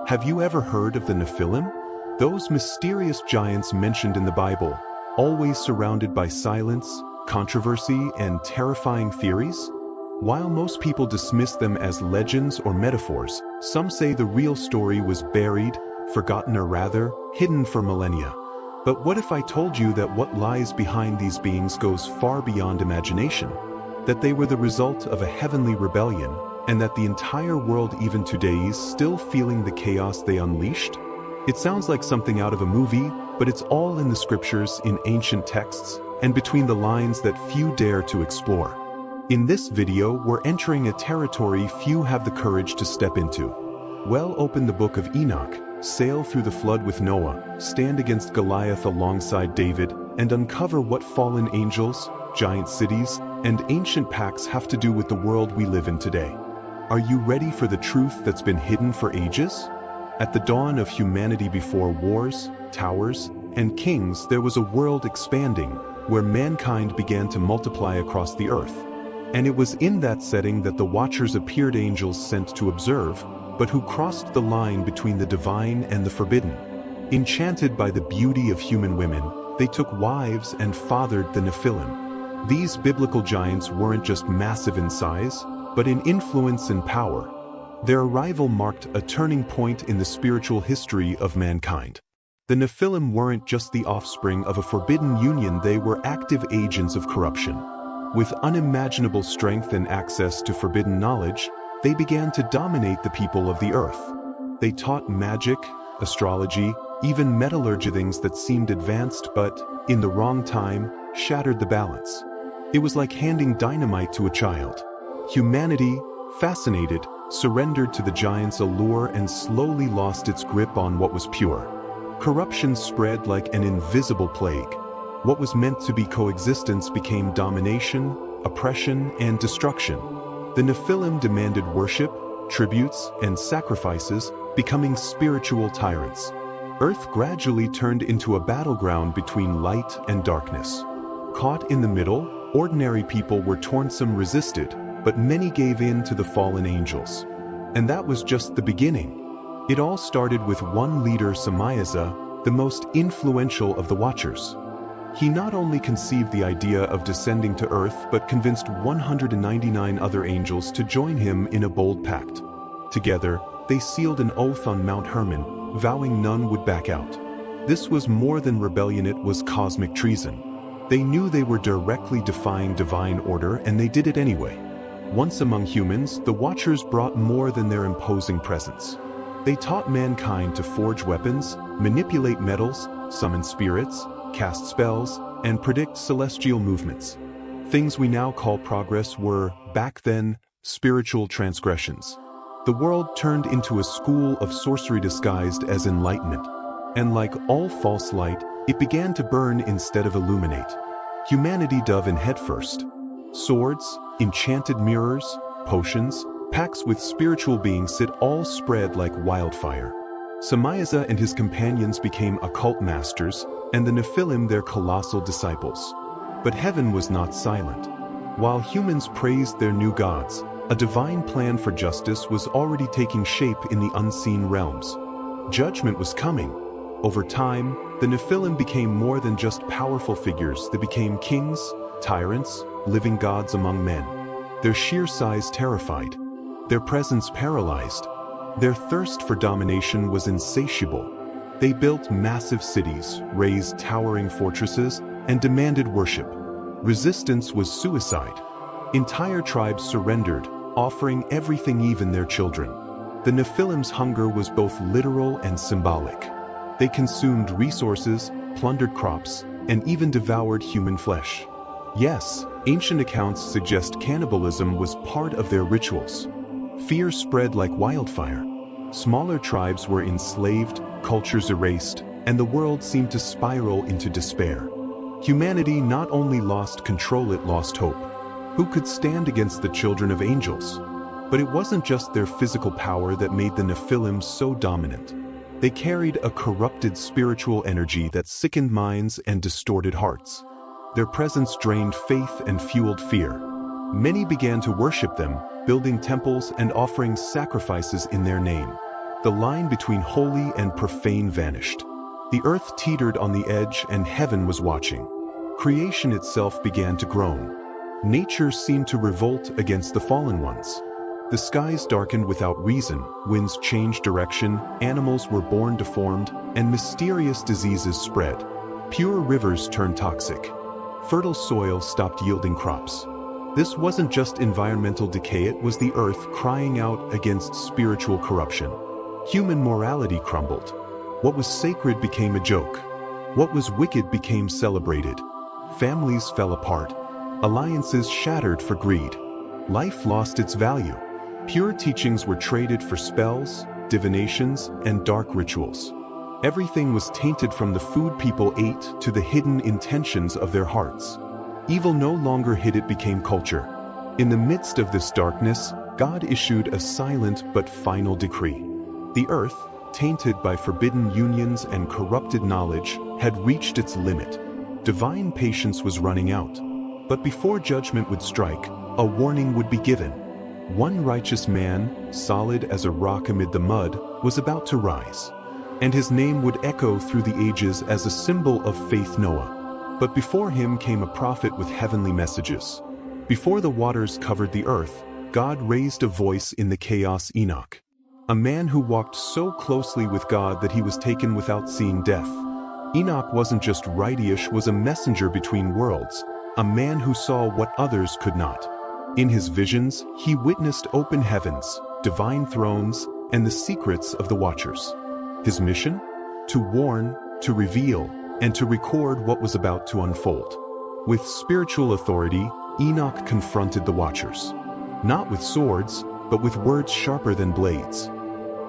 Have you ever heard of the Nephilim? Those mysterious giants mentioned in the Bible, always surrounded by silence, controversy, and terrifying theories? While most people dismiss them as legends or metaphors, some say the real story was buried, forgotten, or rather, hidden for millennia. But what if I told you that what lies behind these beings goes far beyond imagination? That they were the result of a heavenly rebellion, and that the entire world even today is still feeling the chaos they unleashed? It sounds like something out of a movie, but it's all in the scriptures, in ancient texts, and between the lines that few dare to explore. In this video, we're entering a territory few have the courage to step into. Well, open the book of Enoch, sail through the flood with Noah, stand against Goliath alongside David, and uncover what fallen angels, giant cities, and ancient pacts have to do with the world we live in today. Are you ready for the truth that's been hidden for ages? At the dawn of humanity, before wars, towers, and kings, there was a world expanding, where mankind began to multiply across the earth. And it was in that setting that the Watchers appeared, angels sent to observe, but who crossed the line between the divine and the forbidden. Enchanted by the beauty of human women, they took wives and fathered the Nephilim. These biblical giants weren't just massive in size, but in influence and power. Their arrival marked a turning point in the spiritual history of mankind. The Nephilim weren't just the offspring of a forbidden union, they were active agents of corruption. With unimaginable strength and access to forbidden knowledge, they began to dominate the people of the earth. They taught magic, astrology, even metallurgy, things that seemed advanced but, in the wrong time, shattered the balance. It was like handing dynamite to a child. Humanity, fascinated, surrendered to the giants' allure and slowly lost its grip on what was pure. Corruption spread like an invisible plague. What was meant to be coexistence became domination, oppression, and destruction. The Nephilim demanded worship, tributes, and sacrifices, becoming spiritual tyrants. Earth gradually turned into a battleground between light and darkness. Caught in the middle, ordinary people were torn, some resisted, but many gave in to the fallen angels. And that was just the beginning. It all started with one leader, Samayaza, the most influential of the Watchers. He not only conceived the idea of descending to earth but convinced 199 other angels to join him in a bold pact. Together, they sealed an oath on Mount Hermon, vowing none would back out. This was more than rebellion, it was cosmic treason. They knew they were directly defying divine order, and they did it anyway. Once among humans, the Watchers brought more than their imposing presence. They taught mankind to forge weapons, manipulate metals, summon spirits, cast spells, and predict celestial movements. Things we now call progress were, back then, spiritual transgressions. The world turned into a school of sorcery disguised as enlightenment. And like all false light, it began to burn instead of illuminate. Humanity dove in headfirst. Swords, enchanted mirrors, potions, pacts with spiritual beings, it all spread like wildfire. Samayaza and his companions became occult masters, and the Nephilim their colossal disciples. But heaven was not silent. While humans praised their new gods, a divine plan for justice was already taking shape in the unseen realms. Judgment was coming. Over time, the Nephilim became more than just powerful figures. They became kings, tyrants, living gods among men. Their sheer size terrified. Their presence paralyzed. Their thirst for domination was insatiable. They built massive cities, raised towering fortresses, and demanded worship. Resistance was suicide. Entire tribes surrendered, offering everything, even their children. The Nephilim's hunger was both literal and symbolic. They consumed resources, plundered crops, and even devoured human flesh. Yes, ancient accounts suggest cannibalism was part of their rituals. Fear spread like wildfire. Smaller tribes were enslaved, cultures erased, and the world seemed to spiral into despair. Humanity not only lost control, it lost hope. Who could stand against the children of angels? But it wasn't just their physical power that made the Nephilim so dominant. They carried a corrupted spiritual energy that sickened minds and distorted hearts. Their presence drained faith and fueled fear. Many began to worship them, building temples and offering sacrifices in their name. The line between holy and profane vanished. The earth teetered on the edge and heaven was watching. Creation itself began to groan. Nature seemed to revolt against the fallen ones. The skies darkened without reason, winds changed direction, animals were born deformed, and mysterious diseases spread. Pure rivers turned toxic. Fertile soil stopped yielding crops. This wasn't just environmental decay, it was the earth crying out against spiritual corruption. Human morality crumbled. What was sacred became a joke. What was wicked became celebrated. Families fell apart. Alliances shattered for greed. Life lost its value. Pure teachings were traded for spells, divinations, and dark rituals. Everything was tainted, from the food people ate to the hidden intentions of their hearts. Evil no longer hid, it became culture. In the midst of this darkness, God issued a silent but final decree. The earth, tainted by forbidden unions and corrupted knowledge, had reached its limit. Divine patience was running out. But before judgment would strike, a warning would be given. One righteous man, solid as a rock amid the mud, was about to rise. And his name would echo through the ages as a symbol of faith: Noah. But before him came a prophet with heavenly messages. Before the waters covered the earth, God raised a voice in the chaos: Enoch. A man who walked so closely with God that he was taken without seeing death. Enoch wasn't just righteous, was a messenger between worlds, a man who saw what others could not. In his visions, he witnessed open heavens, divine thrones, and the secrets of the watchers. His mission? To warn, to reveal, and to record what was about to unfold. With spiritual authority, Enoch confronted the watchers. Not with swords, but with words sharper than blades.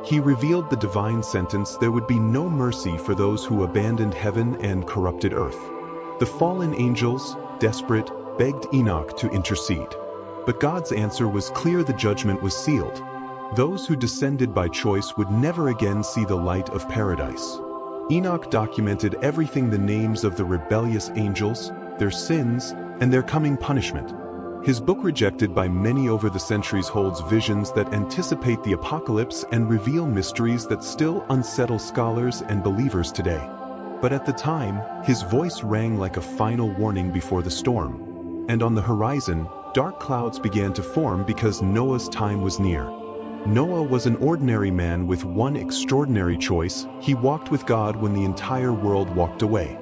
He revealed the divine sentence: there would be no mercy for those who abandoned heaven and corrupted earth. The fallen angels, desperate, begged Enoch to intercede. But God's answer was clear: the judgment was sealed. Those who descended by choice would never again see the light of paradise. Enoch documented everything: the names of the rebellious angels, their sins, and their coming punishment. His book, rejected by many over the centuries, holds visions that anticipate the apocalypse and reveal mysteries that still unsettle scholars and believers today. But at the time, his voice rang like a final warning before the storm. And on the horizon, dark clouds began to form because Noah's time was near. Noah was an ordinary man with one extraordinary choice: he walked with God when the entire world walked away.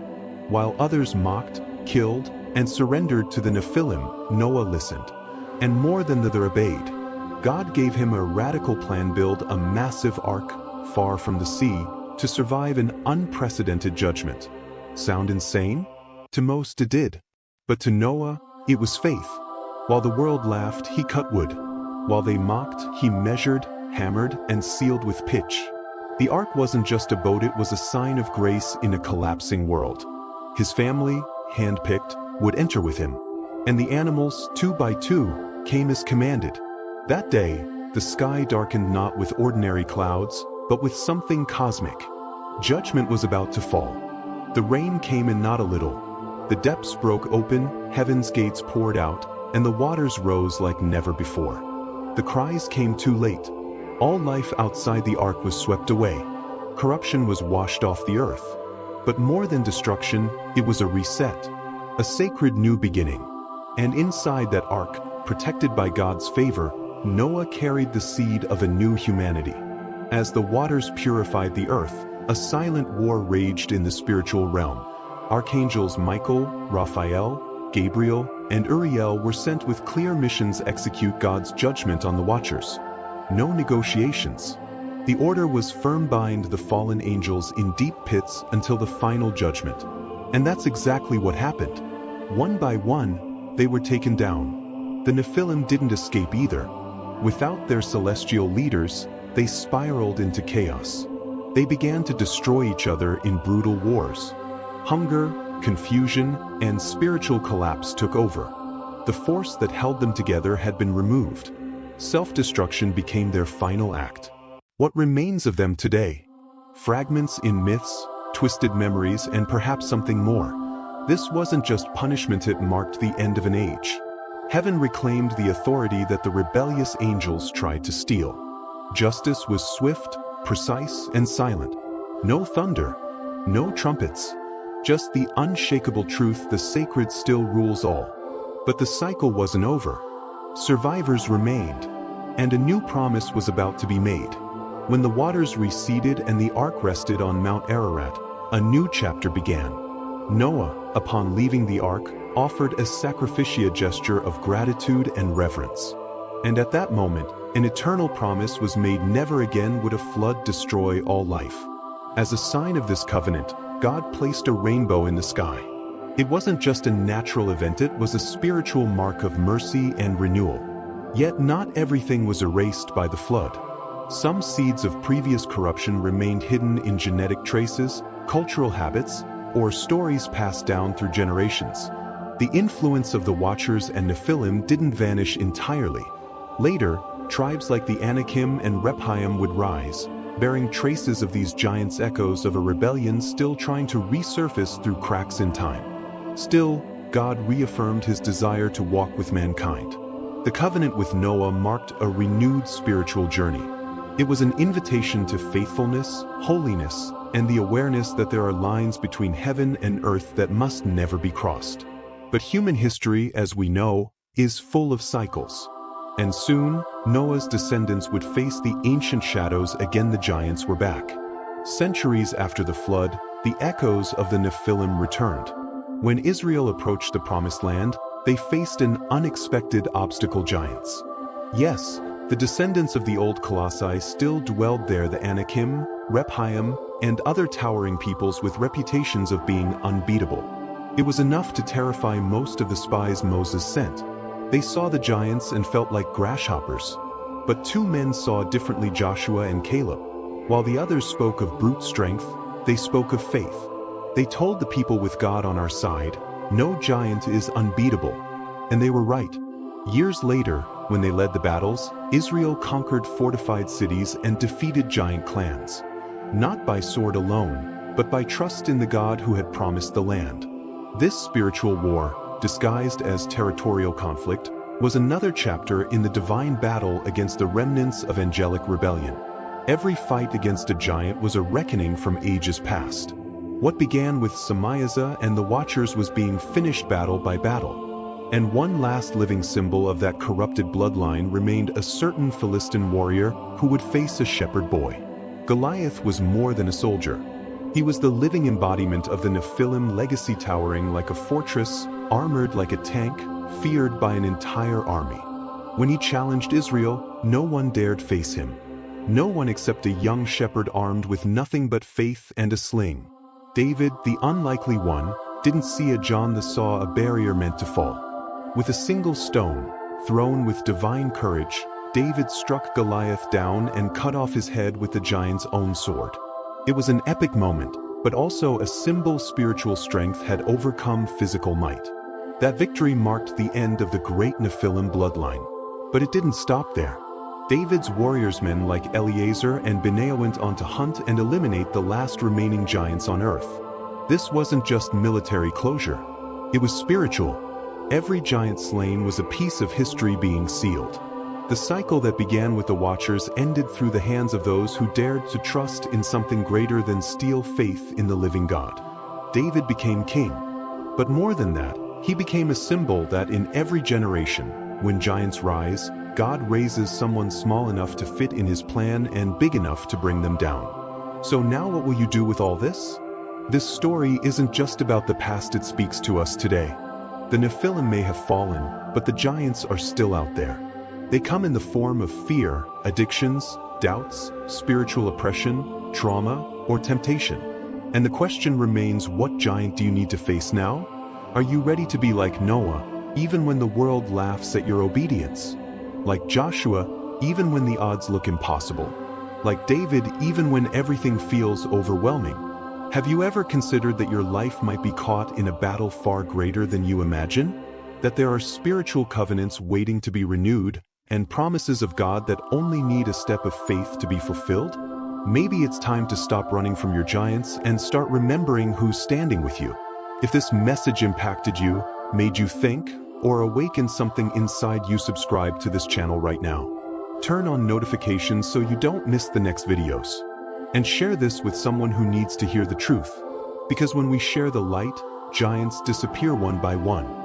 While others mocked, killed, and surrendered to the Nephilim, Noah listened. And more than that, obeyed. God gave him a radical plan: build a massive ark, far from the sea, to survive an unprecedented judgment. Sound insane? To most it did. But to Noah, it was faith. While the world laughed, he cut wood. While they mocked, he measured, hammered, and sealed with pitch. The ark wasn't just a boat, it was a sign of grace in a collapsing world. His family, hand-picked, would enter with him. And the animals, 2 by 2, came as commanded. That day, the sky darkened not with ordinary clouds, but with something cosmic. Judgment was about to fall. The rain came in not a little. The depths broke open, heaven's gates poured out, and the waters rose like never before. The cries came too late. All life outside the ark was swept away. Corruption was washed off the earth. But more than destruction, it was a reset. A sacred new beginning. And inside that ark, protected by God's favor, Noah carried the seed of a new humanity. As the waters purified the earth, a silent war raged in the spiritual realm. Archangels Michael, Raphael, Gabriel, and Uriel were sent with clear missions: execute God's judgment on the watchers. No negotiations. The order was firm: bind the fallen angels in deep pits until the final judgment. And that's exactly what happened. One by one, they were taken down. The Nephilim didn't escape either. Without their celestial leaders, they spiraled into chaos. They began to destroy each other in brutal wars. Hunger, confusion, and spiritual collapse took over. The force that held them together had been removed. Self-destruction became their final act. What remains of them today? Fragments in myths, twisted memories, and perhaps something more. This wasn't just punishment, it marked the end of an age. Heaven reclaimed the authority that the rebellious angels tried to steal. Justice was swift, precise and silent. No thunder, no trumpets, just the unshakable truth: the sacred still rules all. But the cycle wasn't over. Survivors remained, and a new promise was about to be made. When the waters receded and the ark rested on Mount Ararat, a new chapter began. Noah, upon leaving the ark, offered a sacrificial gesture of gratitude and reverence. And at that moment, an eternal promise was made: never again would a flood destroy all life. As a sign of this covenant, God placed a rainbow in the sky. It wasn't just a natural event, it was a spiritual mark of mercy and renewal. Yet not everything was erased by the flood. Some seeds of previous corruption remained hidden in genetic traces, cultural habits, or stories passed down through generations. The influence of the Watchers and Nephilim didn't vanish entirely. Later, tribes like the Anakim and Rephaim would rise, bearing traces of these giants, echoes of a rebellion still trying to resurface through cracks in time. Still, God reaffirmed his desire to walk with mankind. The covenant with Noah marked a renewed spiritual journey. It was an invitation to faithfulness, holiness, and the awareness that there are lines between heaven and earth that must never be crossed. But human history, as we know, is full of cycles. And soon, Noah's descendants would face the ancient shadows again. The giants were back. Centuries after the flood, the echoes of the Nephilim returned. When Israel approached the Promised Land, they faced an unexpected obstacle: giants. Yes, the descendants of the old Colossi still dwelled there: the Anakim, Rephaim, and other towering peoples with reputations of being unbeatable. It was enough to terrify most of the spies Moses sent. They saw the giants and felt like grasshoppers. But two men saw differently: Joshua and Caleb. While the others spoke of brute strength, they spoke of faith. They told the people, with God on our side, no giant is unbeatable. And they were right. Years later, when they led the battles, Israel conquered fortified cities and defeated giant clans. Not by sword alone, but by trust in the God who had promised the land. This spiritual war, disguised as territorial conflict, was another chapter in the divine battle against the remnants of angelic rebellion. Every fight against a giant was a reckoning from ages past. What began with Samyaza and the Watchers was being finished battle by battle. And one last living symbol of that corrupted bloodline remained: a certain Philistine warrior who would face a shepherd boy. Goliath was more than a soldier. He was the living embodiment of the Nephilim legacy, towering like a fortress, armored like a tank, feared by an entire army. When he challenged Israel, no one dared face him. No one except a young shepherd armed with nothing but faith and a sling. David, the unlikely one, didn't see a John that saw a barrier meant to fall. With a single stone, thrown with divine courage, David struck Goliath down and cut off his head with the giant's own sword. It was an epic moment, but also a symbol: spiritual strength had overcome physical might. That victory marked the end of the great Nephilim bloodline. But it didn't stop there. David's warriorsmen like Eleazar and Benaiah went on to hunt and eliminate the last remaining giants on earth. This wasn't just military closure. It was spiritual. Every giant slain was a piece of history being sealed. The cycle that began with the Watchers ended through the hands of those who dared to trust in something greater than steel: faith in the living God. David became king. But more than that, he became a symbol that in every generation, when giants rise, God raises someone small enough to fit in his plan and big enough to bring them down. So now what will you do with all this? This story isn't just about the past, it speaks to us today. The Nephilim may have fallen, but the giants are still out there. They come in the form of fear, addictions, doubts, spiritual oppression, trauma, or temptation. And the question remains: what giant do you need to face now? Are you ready to be like Noah, even when the world laughs at your obedience? Like Joshua, even when the odds look impossible? Like David, even when everything feels overwhelming? Have you ever considered that your life might be caught in a battle far greater than you imagine? That there are spiritual covenants waiting to be renewed, and promises of God that only need a step of faith to be fulfilled? Maybe it's time to stop running from your giants and start remembering who's standing with you. If this message impacted you, made you think, or awakened something inside you, subscribe to this channel right now. Turn on notifications so you don't miss the next videos. And share this with someone who needs to hear the truth. Because when we share the light, giants disappear one by one.